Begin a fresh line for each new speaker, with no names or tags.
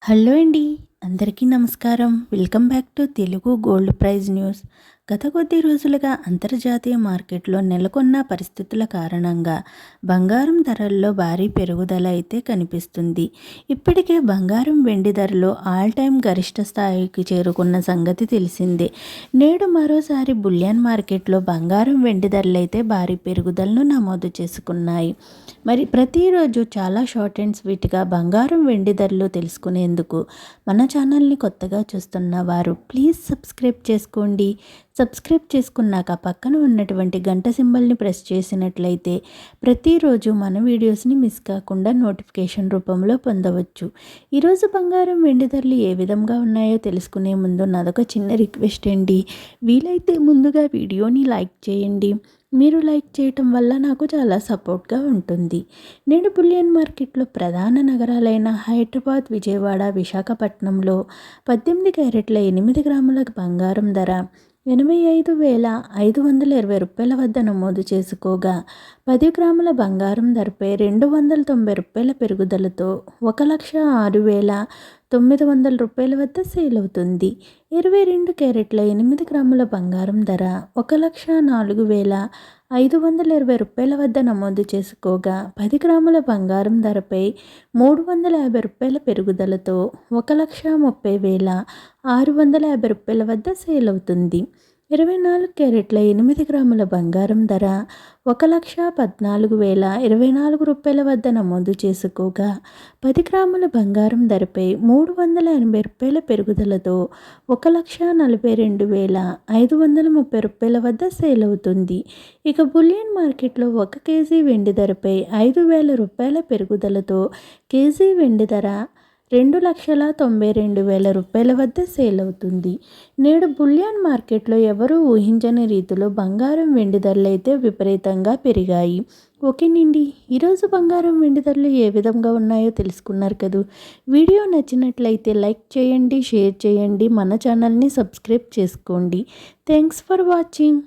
Hello అండి, అందరికీ నమస్కారం. Welcome back to Telugu gold prize news. గత కొద్ది రోజులుగా అంతర్జాతీయ మార్కెట్లో నెలకొన్న పరిస్థితుల కారణంగా బంగారం ధరల్లో భారీ పెరుగుదల అయితే కనిపిస్తుంది. ఇప్పటికే బంగారం వెండి ధరలు ఆల్ టైమ్ గరిష్ట స్థాయికి చేరుకున్న సంగతి తెలిసిందే. నేడు మరోసారి బులియన్ మార్కెట్లో బంగారం వెండి ధరలు అయితే భారీ పెరుగుదలను నమోదు చేసుకున్నాయి. మరి ప్రతిరోజు చాలా షార్ట్ అండ్ స్వీట్గా బంగారం వెండి ధరలు తెలుసుకునేందుకు మన ఛానల్ని కొత్తగా చూస్తున్న వారు ప్లీజ్ సబ్స్క్రైబ్ చేసుకోండి. సబ్స్క్రైబ్ చేసుకున్నాక పక్కన ఉన్నటువంటి గంట సింబల్ని ప్రెస్ చేసినట్లయితే ప్రతిరోజు మన వీడియోస్ని మిస్ కాకుండా నోటిఫికేషన్ రూపంలో పొందవచ్చు. ఈరోజు బంగారం వెండి ధరలు ఏ విధంగా ఉన్నాయో తెలుసుకునే ముందు నాదొక చిన్న రిక్వెస్ట్ అండి. వీలైతే ముందుగా వీడియోని లైక్ చేయండి. మీరు లైక్ చేయటం వల్ల నాకు చాలా సపోర్ట్గా ఉంటుంది. నేడు బులియన్ మార్కెట్లో ప్రధాన నగరాలైన హైదరాబాద్, విజయవాడ, విశాఖపట్నంలో 18 క్యారెట్ల 8 గ్రాముల బంగారం ధర 85,520 రూపాయల వద్ద నమోదు చేసుకోగా 10 గ్రాముల బంగారం ధరపై 290 రూపాయల పెరుగుదలతో 1,06,900 రూపాయల వద్ద సేల్ అవుతుంది. 22 క్యారెట్ల 8 గ్రాముల బంగారం ధర 1,04,520 రూపాయల వద్ద నమోదు చేసుకోగా 10 గ్రాముల బంగారం ధరపై 350 రూపాయల పెరుగుదలతో 1,30,650 రూపాయల వద్ద సేల్ అవుతుంది. 24 క్యారెట్ల 8 గ్రాముల బంగారం ధర 1,14,024 రూపాయల వద్ద నమోదు చేసుకోగా 10 గ్రాముల బంగారం ధరపై 380 రూపాయల పెరుగుదలతో 1,42,530 రూపాయల వద్ద సేల్ అవుతుంది. ఇక బులియన్ మార్కెట్లో 1 కేజీ వెండి ధరపై 5,000 రూపాయల పెరుగుదలతో కేజీ వెండి ధర 2,92,000 రూపాయల వద్ద సేల్ అవుతుంది. నేడు బులియన్ మార్కెట్లో ఎవరూ ఊహించని రీతిలో బంగారం వెండి ధరలు అయితే విపరీతంగా పెరిగాయి. ఓకేనండి, ఈరోజు బంగారం వెండి ధరలు ఏ విధంగా ఉన్నాయో తెలుసుకున్నారు కదూ. వీడియో నచ్చినట్లయితే లైక్ చేయండి, షేర్ చేయండి, మన ఛానల్ని సబ్స్క్రైబ్ చేసుకోండి. Thanks for watching.